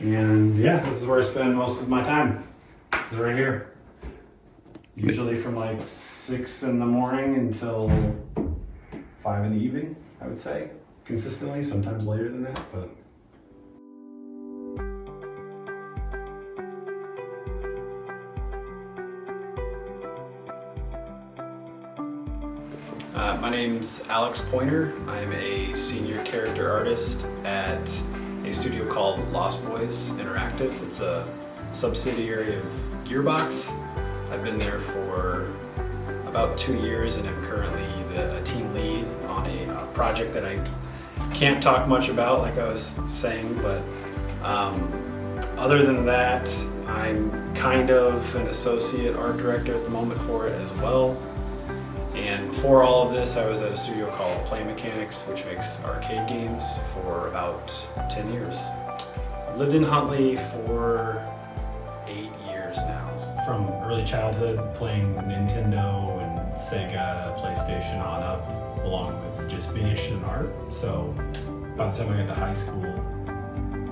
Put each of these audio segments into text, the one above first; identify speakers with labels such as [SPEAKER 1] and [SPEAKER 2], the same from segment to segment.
[SPEAKER 1] And yeah, this is where I spend most of my time. It's right here. Usually from like 6 in the morning until 5 in the evening, I would say. Consistently, sometimes later than that, but. My name's Alex Pointer. I'm a senior character artist at a studio called Lost Boys Interactive. It's a subsidiary of Gearbox. I've been there for about 2 years and I'm currently the team lead on a project that I can't talk much about, like I was saying, but other than that, I'm kind of an associate art director at the moment for it as well. And before all of this, I was at a studio called Play Mechanics, which makes arcade games, for about 10 years. Lived in Huntley for 8 years now. From early childhood, playing Nintendo and Sega, PlayStation on up, along with just being interested in art. So by the time I got to high school,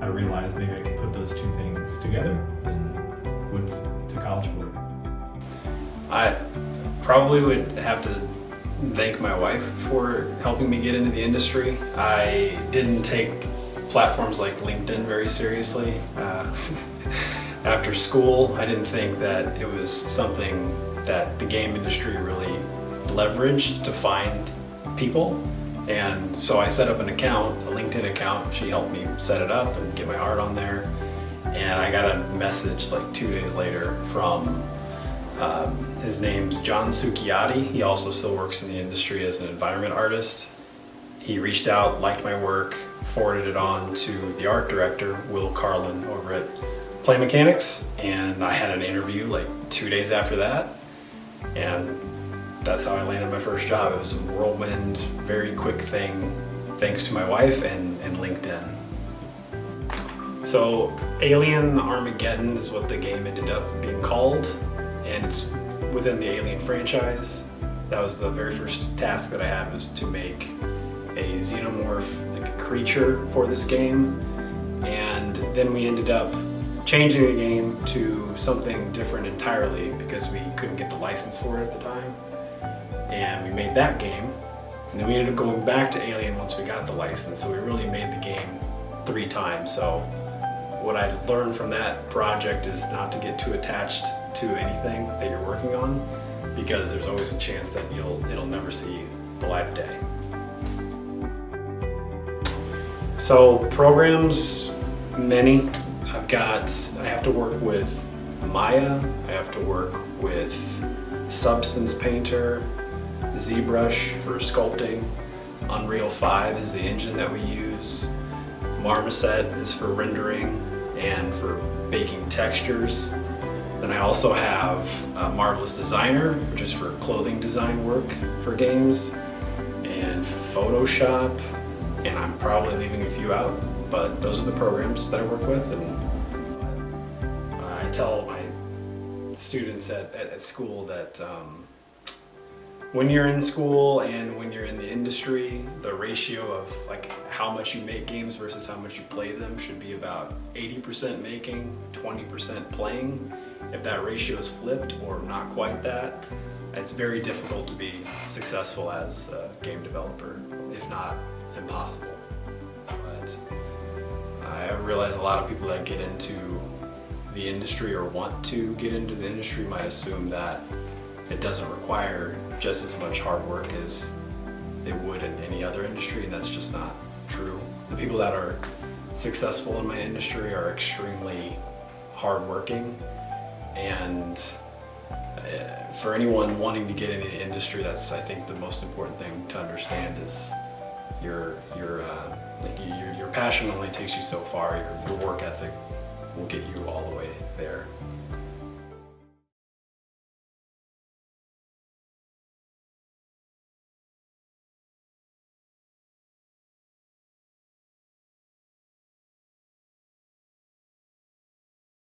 [SPEAKER 1] I realized maybe I could put those two things together and went to college for it. I probably would have to thank my wife for helping me get into the industry. I didn't take platforms like LinkedIn very seriously. After school, I didn't think that it was something that the game industry really leveraged to find people. And so I set up an account, a LinkedIn account. She helped me set it up and get my art on there. And I got a message like 2 days later from his name's John Sukiati. He also still works in the industry as an environment artist. He reached out, liked my work, forwarded it on to the art director, Will Carlin, over at Play Mechanics, and I had an interview like 2 days after that, and that's how I landed my first job. It was a whirlwind, very quick thing, thanks to my wife and LinkedIn. So Alien Armageddon is what the game ended up being called, and it's within the Alien franchise. That was the very first task that I had, was to make a xenomorph, like a creature, for this game. And then we ended up changing the game to something different entirely because we couldn't get the license for it at the time. And we made that game. And then we ended up going back to Alien once we got the license. So we really made the game 3 times. So what I learned from that project is not to get too attached to anything that you're working on, because there's always a chance that it'll never see the light of day. So programs, many. I have to work with Maya, I have to work with Substance Painter, ZBrush for sculpting, Unreal 5 is the engine that we use, Marmoset is for rendering and for baking textures. Then I also have Marvelous Designer, which is for clothing design work for games, and Photoshop, and I'm probably leaving a few out, but those are the programs that I work with. And I tell my students at school that when you're in school and when you're in the industry, the ratio of like how much you make games versus how much you play them should be about 80% making, 20% playing. If that ratio is flipped or not quite that, it's very difficult to be successful as a game developer, if not impossible. But I realize a lot of people that get into the industry or want to get into the industry might assume that it doesn't require just as much hard work as it would in any other industry, and that's just not true. The people that are successful in my industry are extremely hardworking, and for anyone wanting to get into the industry, that's, I think, the most important thing to understand is your passion only takes you so far. Your work ethic will get you all the way there.